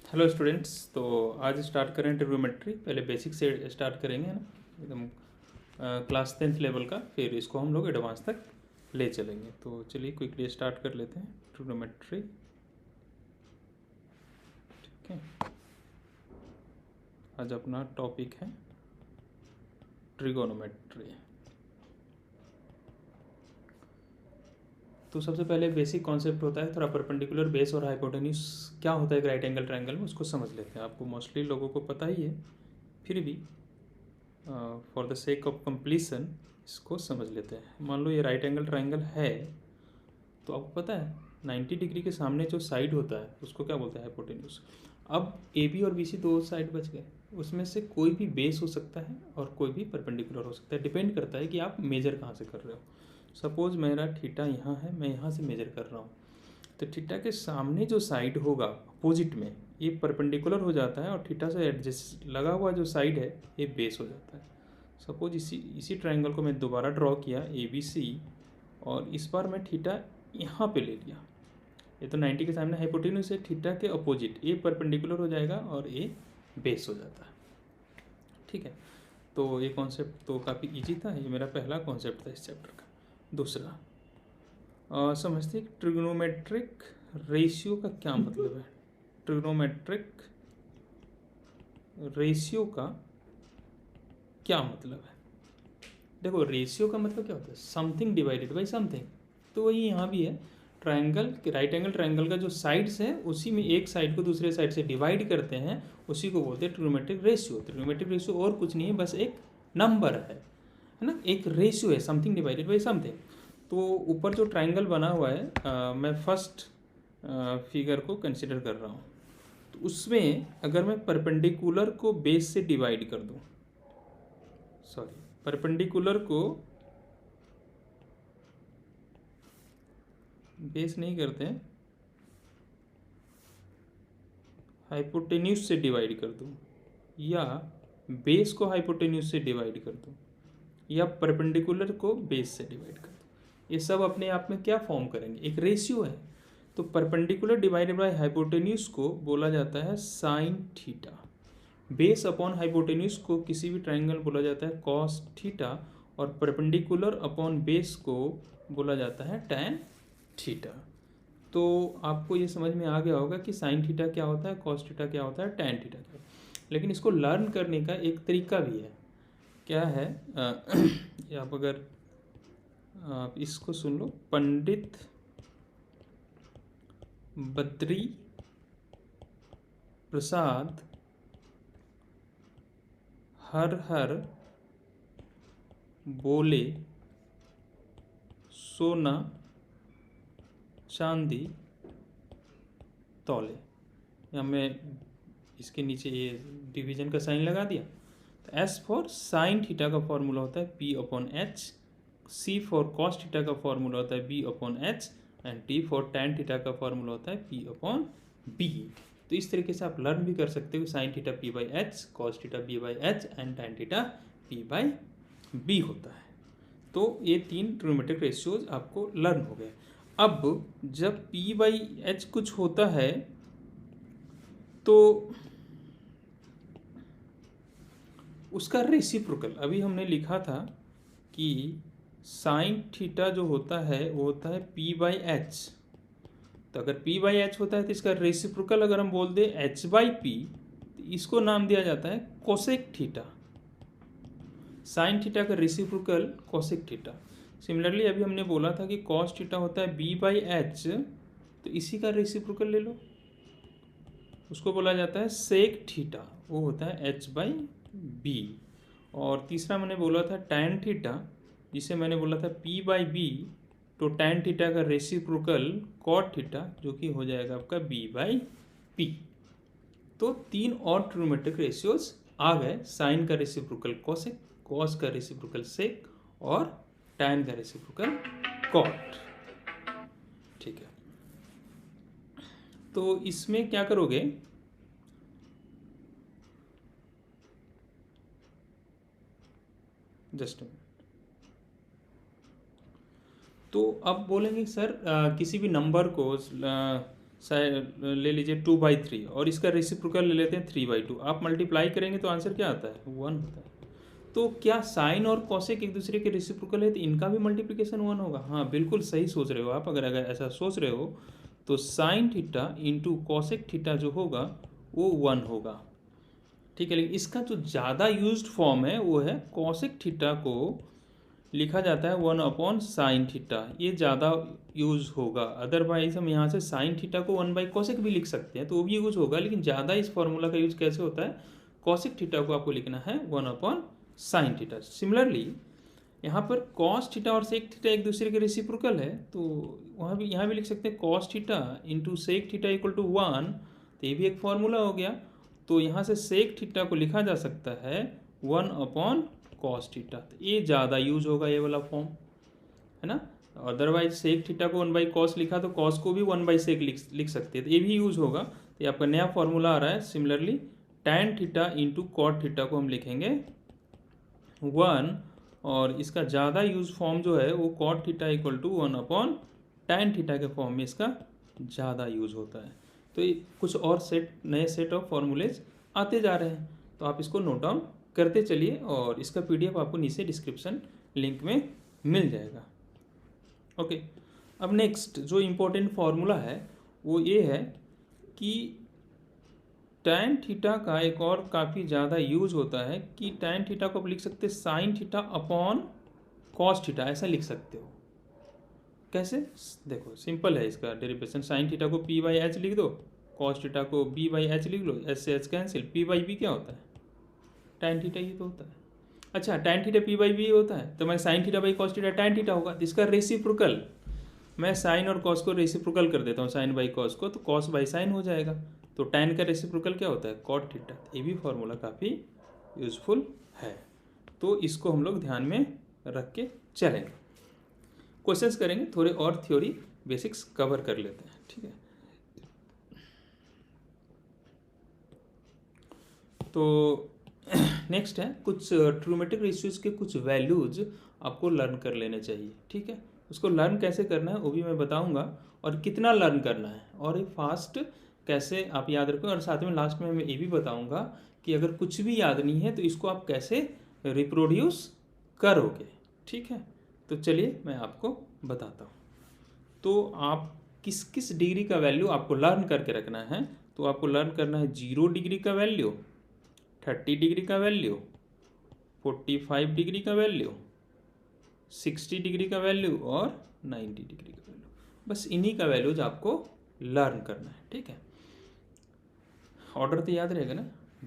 Hello students. तो आज start करें ट्रिग्नोमेट्री। पहले बेसिक से स्टार्ट करेंगे ना, एकदम क्लास 10th लेवल का, फिर इसको हम लोग एडवांस तक ले चलेंगे। तो चलिए क्विकली स्टार्ट कर लेते हैं ट्रिग्नोमेट्री। ठीक है, आज अपना टॉपिक है ट्रिगोनोमेट्री। तो सबसे पहले बेसिक कॉन्सेप्ट होता है थोड़ा परपेंडिकुलर बेस और हाइपोटेन्यूज क्या होता है एक राइट एंगल ट्रायंगल में, उसको समझ लेते हैं। आपको मोस्टली लोगों को पता ही है, फिर भी for the sake of completion इसको समझ लेते हैं। मान लो ये राइट एंगल ट्रायंगल है, तो आपको पता है 90 डिग्री के सामने जो साइड होता है उसको क्या बोलते हैं, हाइपोटेन्यूज। अब ए बी और बी सी दो साइड बच गए, उसमें से कोई भी बेस हो सकता है और कोई भी परपेंडिकुलर हो सकता है। डिपेंड करता है कि आप मेजर कहाँ से कर रहे हो। सपोज मेरा थीटा यहाँ है, मैं यहाँ से मेजर कर रहा हूँ, तो थीटा के सामने जो साइड होगा अपोजिट में, ये परपेंडिकुलर हो जाता है और थीटा से एडजस्ट लगा हुआ जो साइड है ये बेस हो जाता है। सपोज इसी ट्रायंगल को मैं दोबारा ड्रॉ किया ए बी सी, और इस बार मैं थीटा यहाँ पे ले लिया। ये तो 90 के सामने हाइपोटेन्यूज है, थीटा के अपोजिट ए परपेंडिकुलर हो जाएगा और ए बेस हो जाता है। ठीक है, तो ये कॉन्सेप्ट तो काफ़ी इजी था। ये मेरा पहला कॉन्सेप्ट था इस चैप्टर का। दूसरा समझते हैं ट्रिग्नोमेट्रिक रेशियो का क्या मतलब है। ट्रिग्नोमेट्रिक रेशियो का क्या मतलब है। देखो, रेशियो का मतलब क्या होता है, समथिंग डिवाइडेड बाई समथिंग। तो वही यहाँ भी है, ट्रायंगल राइट एंगल ट्रायंगल का जो साइड्स है उसी में एक साइड को दूसरे साइड से डिवाइड करते हैं, उसी को बोलते हैं ट्रिग्नोमेट्रिक रेशियो। ट्रिग्नोमेट्रिक रेशियो और कुछ नहीं है, बस एक नंबर है ना, एक रेशियो है, समथिंग डिवाइडेड बाई समथिंग। तो ऊपर जो ट्रायंगल बना हुआ है, मैं फर्स्ट फिगर को कंसिडर कर रहा हूँ। तो उसमें अगर मैं परपेंडिकुलर को बेस से डिवाइड कर दूँ, सॉरी परपेंडिकुलर को बेस नहीं करते हैं, हाइपोटेन्यूज से डिवाइड कर दूँ, या बेस को हाइपोटेन्यूज से डिवाइड कर दूँ, या परपेंडिकुलर को बेस से डिवाइड कर दूँ, ये सब अपने आप में क्या फॉर्म करेंगे, एक रेशियो है। तो परपेंडिकुलर डिवाइडेड बाय हाइपोटेन्यूज को बोला जाता है sine theta. Base upon hypotenuse को किसी भी ट्रायंगल बोला जाता है कॉस थीटा, और परपेंडिकुलर अपॉन बेस को बोला जाता है टैन थीटा। तो आपको ये समझ में आ गया होगा कि साइन थीटा क्या होता है, कॉस थीटा क्या होता है, टैन थीटा क्या होता है। लेकिन इसको लर्न करने का एक तरीका भी है। क्या है, आप अगर आप इसको सुन लो, पंडित बद्री प्रसाद हर हर बोले सोना चांदी तौले। या मैं इसके नीचे ये डिवीजन का साइन लगा दिया। तो एस फॉर साइन थीटा का फॉर्मूला होता है P upon H, C for cos theta का फॉर्मूला होता है B upon H, and T for tan theta का फॉर्मूला होता है पी अपॉन बी। तो इस तरीके से आप लर्न भी कर सकते हो, sine theta P by H, cos theta B by H, and tan theta P by B होता है। तो ये तीन ट्रिग्नोमेट्रिक रेशियोज आपको लर्न हो गए। अब जब पी बाई एच कुछ होता है तो उसका रेसिप्रोकल, अभी हमने लिखा था कि साइन थीटा जो होता है वो होता है पी बाई एच। तो अगर पी बाई एच होता है तो इसका रेसिप्रोकल अगर हम बोल दें एच बाई पी, तो इसको नाम दिया जाता है कोसेक थीटा। साइन थीटा का रेसिप्रोकल कोसेक थीटा। सिमिलरली अभी हमने बोला था कि कॉस थीटा होता है बी बाई एच, तो इसी का रेसिप्रोकल ले लो, उसको बोला जाता है सेक थीटा, वो होता है एच बाई बी। और तीसरा मैंने बोला था टैन थीटा, जिसे मैंने बोला था पी बाई बी, तो टैन थीटा का रेसिप्रोकल कॉट थीटा, जो कि हो जाएगा आपका बी बाई पी। तो तीन और ट्रिग्नोमेट्रिक रेशियोज आ गए, साइन का रेसिप्रोकल कोसेक, कॉस का रेसिप्रोकल सेक, और टैन का रेसिप्रोकल कॉट। ठीक है, तो इसमें क्या करोगे, जस्ट तो अब बोलेंगे सर किसी भी नंबर को ले लीजिए 2/3 और इसका रेसिप्रोकल ले लेते हैं 3/2, आप मल्टीप्लाई करेंगे तो आंसर क्या आता है 1 होता है। तो क्या साइन और कॉसेक एक दूसरे के रेसिप्रोकल है तो इनका भी मल्टीप्लिकेशन 1 होगा? हाँ बिल्कुल सही सोच रहे हो आप। अगर ऐसा सोच रहे हो तो sine theta into cosec theta जो होगा वो 1 होगा, ठीक है। लेकिन इसका जो ज़्यादा यूज्ड फॉर्म है वो है कॉसेक थीटा को लिखा जाता है 1 साइन थीटा, ये ज़्यादा यूज होगा। अदरवाइज हम यहाँ से साइन थीटा को 1/कॉसेक भी लिख सकते हैं तो वो भी यूज होगा, लेकिन ज़्यादा इस फॉर्मूला का यूज कैसे होता है, कॉसेक थीटा को आपको लिखना है 1/साइन थीटा। सिमिलरली यहाँ पर कॉस थीटा और सेक थीटा एक दूसरे के रेसिप्रोकल है तो वहाँ भी यहाँ भी लिख सकते हैं cos theta into sec theta equal to 1, तो ये भी एक फॉर्मूला हो गया। तो यहाँ से सेक थीटा को लिखा जा सकता है 1/कॉस थीटा, तो ये ज़्यादा यूज होगा ये वाला फॉर्म, है ना। अदरवाइज सेक थीटा को 1/कॉस लिखा तो कॉस को भी 1/सेक लिख सकते हैं, तो ये भी यूज होगा। तो ये आपका नया फॉर्मूला आ रहा है। Similarly tan theta into cot theta को हम लिखेंगे 1, और इसका ज़्यादा यूज फॉर्म जो है वो कॉट थीटा इक्वल टू 1/टैन थीटा के फॉर्म में इसका ज़्यादा यूज होता है। तो ये कुछ और नए सेट ऑफ फॉर्मूलेज आते जा रहे हैं, तो आप इसको नोट डाउन करते चलिए और इसका PDF आपको नीचे डिस्क्रिप्शन लिंक में मिल जाएगा। ओके, अब नेक्स्ट जो इम्पोर्टेंट फॉर्मूला है वो ये है कि टैन थीटा का एक और काफ़ी ज़्यादा यूज होता है कि टैन थीटा को आप लिख सकते हैं sine theta upon cos theta, ऐसा लिख सकते हो। कैसे? देखो सिंपल है इसका डेरिवेशन, साइन थीटा को P/H लिख दो, कॉस थीटा को B/H लिख लो, H से H कैंसिल, P/B क्या होता है, टैन थीटा ही तो होता है। अच्छा, टैन थीटा P/B होता है तो मैं sine theta by cos theta tan theta होगा, इसका रेसिप्रोकल मैं साइन और कॉस को रेसिप्रोकल कर देता हूँ, साइन बाई कॉस को, तो कॉस बाई साइन हो जाएगा। तो टैन का रेसिप्रोकल क्या होता है, कॉट थीटा। ये भी फॉर्मूला काफ़ी यूजफुल है, तो इसको हम लोग ध्यान में रख के चलेंगे। क्वेश्चंस करेंगे, थोड़े और थ्योरी बेसिक्स कवर कर लेते हैं, ठीक है। तो नेक्स्ट है कुछ ट्रिग्नोमेट्रिक रेशियोज के कुछ वैल्यूज आपको लर्न कर लेने चाहिए, ठीक है। उसको लर्न कैसे करना है वो भी मैं बताऊंगा, और कितना लर्न करना है, और ये फास्ट कैसे आप याद रखें, और साथ में लास्ट में मैं ये भी बताऊंगा कि अगर कुछ भी याद नहीं है तो इसको आप कैसे रिप्रोड्यूस करोगे, ठीक है। तो चलिए मैं आपको बताता हूँ। तो आप किस किस डिग्री का वैल्यू आपको लर्न करके रखना है, तो आपको लर्न करना है 0 डिग्री का वैल्यू, 30 डिग्री का वैल्यू, 45 डिग्री का वैल्यू, 60 डिग्री का वैल्यू और 90 डिग्री का वैल्यू। बस इन्हीं का वैल्यूज आपको लर्न करना है, ठीक है। ऑर्डर तो याद रहेगा ना,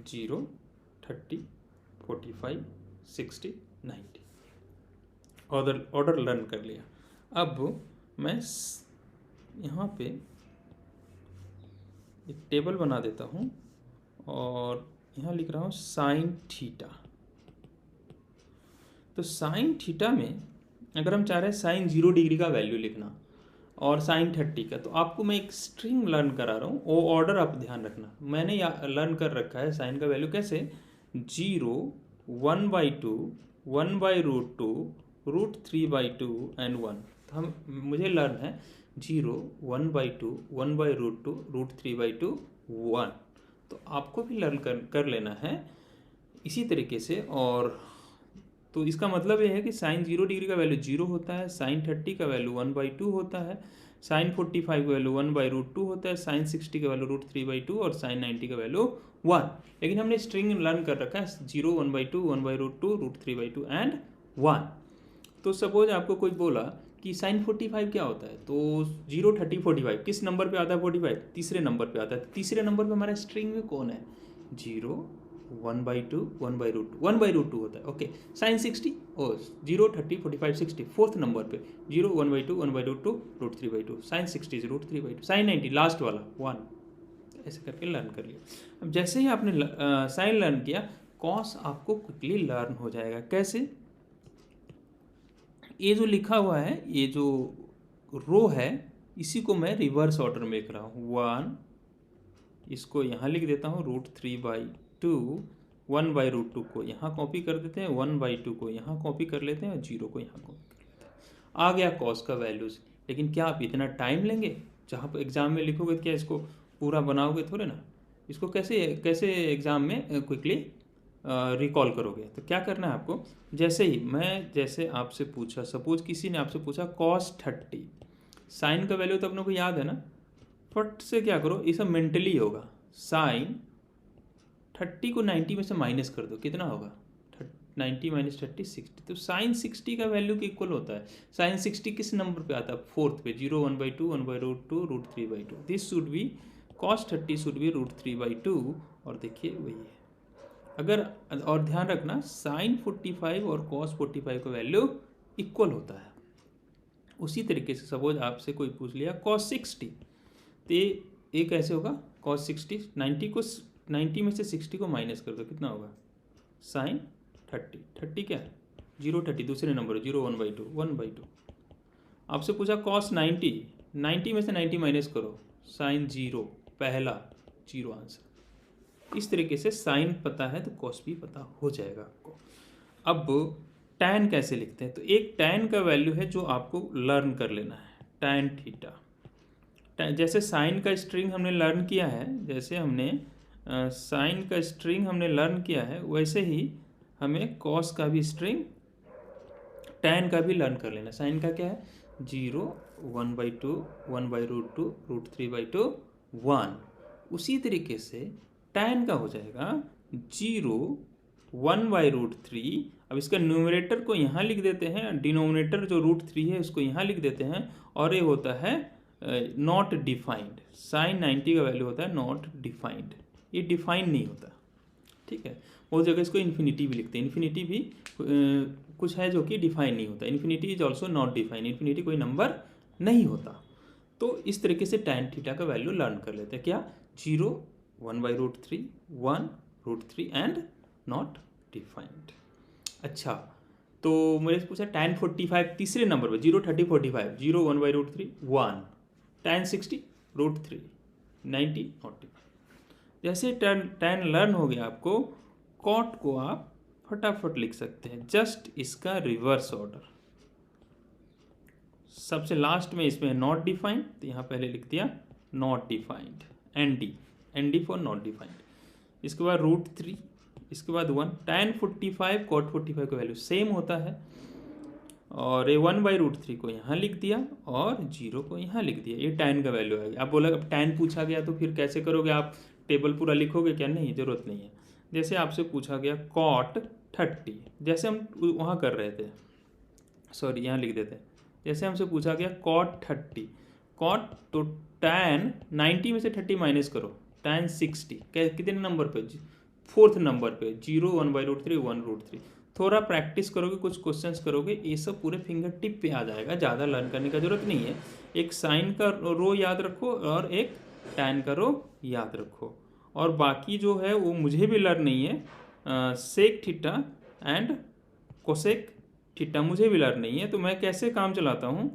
0, 30, 45, 60, 90, ऑर्डर लर्न कर लिया। अब मैं यहाँ पे एक टेबल बना देता हूँ और यहाँ लिख रहा हूँ साइन थीटा। तो साइन थीटा में अगर हम चाह रहे हैं साइन 0 डिग्री का वैल्यू लिखना और साइन 30 का, तो आपको मैं एक स्ट्रिंग लर्न करा रहा हूँ, वो ऑर्डर आप ध्यान रखना। मैंने लर्न कर रखा है साइन का वैल्यू कैसे, 0, 1/2, 1/√2, √3/2 एंड 1। तो हम मुझे लर्न है 0, 1/2, 1/√2, √3/2, 1। तो आपको भी लर्न कर लेना है इसी तरीके से। और तो इसका मतलब ये है कि साइन 0 डिग्री का वैल्यू 0 होता है, साइन 30 का वैल्यू 1/2 होता है, साइन 45 का वैल्यू 1/√2 होता है, साइन 60 का वैल्यू √3/2 और साइन 90 का वैल्यू 1। लेकिन हमने स्ट्रिंग लर्न कर रखा है 0, 1/2, 1/√2, √3/2 एंड 1। तो सपोज आपको कोई बोला कि साइन 45 क्या होता है, तो 0, 30, 45 किस नंबर पे आता है, 45 तीसरे नंबर पे आता है। तीसरे नंबर पे हमारा स्ट्रिंग में कौन है, 0, 1/2, 1/√2, 1/√2 होता है, ओके। साइन 60 और 0, 30, 45, 60 फोर्थ नंबर पे 0, 1/2, 1/√2, √3/2, साइन 60 √3/2, साइन 90 लास्ट वाला 1, ऐसे करके लर्न कर लिया। अब जैसे ही आपने साइन लर्न किया, कॉस आपको क्विकली लर्न हो जाएगा। कैसे, ये जो लिखा हुआ है, ये जो रो है, इसी को मैं रिवर्स ऑर्डर में लिख रहा हूँ। 1, इसको यहाँ लिख देता हूँ √3/2, 1/√2 को यहाँ कॉपी कर देते हैं, 1/2 को यहाँ कॉपी कर लेते हैं और 0 को यहाँ कॉपी कर लेते हैं। आ गया कॉस का वैल्यूज। लेकिन क्या आप इतना टाइम लेंगे, जहाँ पर एग्ज़ाम में लिखोगे तो क्या इसको पूरा बनाओगे थोड़े ना, इसको कैसे कैसे एग्ज़ाम में क्विकली रिकॉल करोगे। तो क्या करना है आपको, जैसे आपसे पूछा, सपोज किसी ने आपसे पूछा cos 30, साइन का वैल्यू तो अपने को याद है ना, फट से क्या करो, ये सब मेंटली होगा। साइन 30 को 90 में से माइनस कर दो, कितना होगा 90 माइनस 30 60। तो साइन 60 का वैल्यू के इक्वल होता है। साइन 60 किस नंबर पे आता है, फोर्थ पे, 0 1/2 1/√2 √3/2। This should be cos 30 should be √3/2। और देखिए वही है। अगर और ध्यान रखना साइन 45 और cos 45 का वैल्यू इक्वल होता है। उसी तरीके से सपोज आपसे कोई पूछ लिया cos 60, तो ये कैसे होगा, cos 60 90 में से 60 को माइनस कर दो, कितना होगा साइन 30 क्या है 0 दूसरे नंबर 0 1/2 आपसे पूछा cos 90 में से 90 माइनस करो, साइन 0 पहला 0 आंसर। इस तरीके से साइन पता है तो cos भी पता हो जाएगा आपको। अब tan कैसे लिखते हैं, तो एक tan का वैल्यू है जो आपको लर्न कर लेना है, tan थीटा। जैसे साइन का स्ट्रिंग हमने लर्न किया है, जैसे हमने साइन का स्ट्रिंग हमने लर्न किया है, वैसे ही हमें cos का भी स्ट्रिंग, tan का भी लर्न कर लेना। साइन का क्या है 0 1/2 1/√2 √3/2 1। उसी तरीके से tan का हो जाएगा 0 1/√3। अब इसका न्यूमरेटर को यहाँ लिख देते हैं, डिनोमिनेटर जो √3 है उसको यहाँ लिख देते हैं, और ये होता है नॉट डिफाइंड। साइन 90 का वैल्यू होता है नॉट डिफाइंड, ये डिफाइन नहीं होता, ठीक है। वो जगह इसको इन्फिनिटी भी लिखते हैं। इन्फिनिटी भी कुछ है जो कि डिफाइन नहीं होता। Infinity is also not define, infinity कोई नंबर नहीं होता। तो इस तरीके से tan थीटा का वैल्यू लर्न कर लेते हैं, क्या 0 1/√3 1 √3 एंड नॉट डिफाइंड। अच्छा, तो मेरे से पूछा tan 45 तीसरे नंबर पर 0 30 45 0 1/√3 1 tan 60 √3 90 नॉट डिफाइंड। जैसे tan लर्न हो गया आपको, cot को आप फटाफट लिख सकते हैं, जस्ट इसका रिवर्स ऑर्डर। सबसे लास्ट में इसमें नॉट डिफाइंड, तो यहाँ पहले लिख दिया not defined, ND for not defined. इसके बाद √3, इसके बाद 1। tan 45 cot 45 का वैल्यू सेम होता है, और ये 1/√3 को यहाँ लिख दिया और 0 को यहाँ लिख दिया, ये tan का वैल्यू है। आप बोला अब tan पूछा गया तो फिर कैसे करोगे, आप टेबल पूरा लिखोगे क्या, नहीं, ज़रूरत नहीं है। जैसे आपसे पूछा गया cot 30, जैसे हम वहाँ कर रहे थे, सॉरी यहाँ लिख देते हैं। जैसे हमसे पूछा गया cot 30, cot तो tan 90 में से 30 माइनस करो, tan 60 कितने नंबर पे, फोर्थ नंबर पे, 0 1/√3 1√3। थोड़ा प्रैक्टिस करोगे, कुछ क्वेश्चंस करोगे, ये सब पूरे फिंगर टिप पे आ जाएगा, ज़्यादा लर्न करने का जरूरत नहीं है। एक साइन का रो याद रखो और एक tan का रो याद रखो, और बाकी जो है वो मुझे भी लर्न नहीं है। Sec theta and cosec theta मुझे भी लर्न नहीं है। तो मैं कैसे काम चलाता हूँ,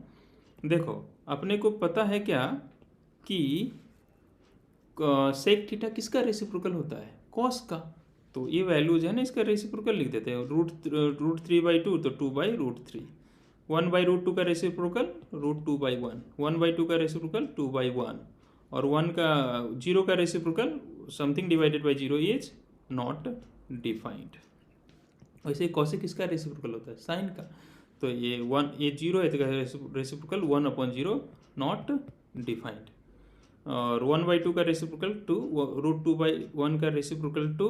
देखो अपने को पता है क्या कि सेक थीटा किसका रेसिप्रोकल होता है, कॉस का। तो ये वैल्यूज है ना, इसका रेसिप्रोकल लिख देते हैं, √3/2 तो 2/√3, 1/√2 का रेसिप्रोकल √2/1, 1/2 का रेसिप्रोकल 2/1, और 1 का 0 का reciprocal something divided by 0 is not defined. वैसे कॉसेक किसका रेसिप्रोकल होता है, साइन का। तो ये 0 है तो रेसिप्रोकल 1/0 नॉट डिफाइंड, और 1/2 का रेसिप्रोकल 2, √2/1 का रेसिप्रोकल 2,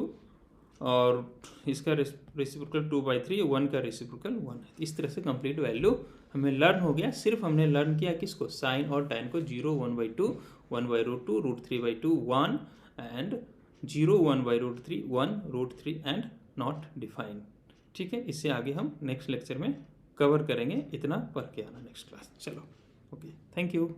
और इसका रेसिप्रोकल 2/3, 1 का रेसिप्रोकल 1 है। इस तरह से कंप्लीट वैल्यू हमें लर्न हो गया। सिर्फ हमने लर्न किया किसको, साइन और tan को, 0 1/2 1/√2 √3/2 1 एंड 0 1/√3 1 √3 एंड नॉट डिफाइंड। ठीक है, इससे आगे हम नेक्स्ट लेक्चर में कवर करेंगे। इतना पढ़ के आना नेक्स्ट क्लास। चलो, ओके, थैंक यू।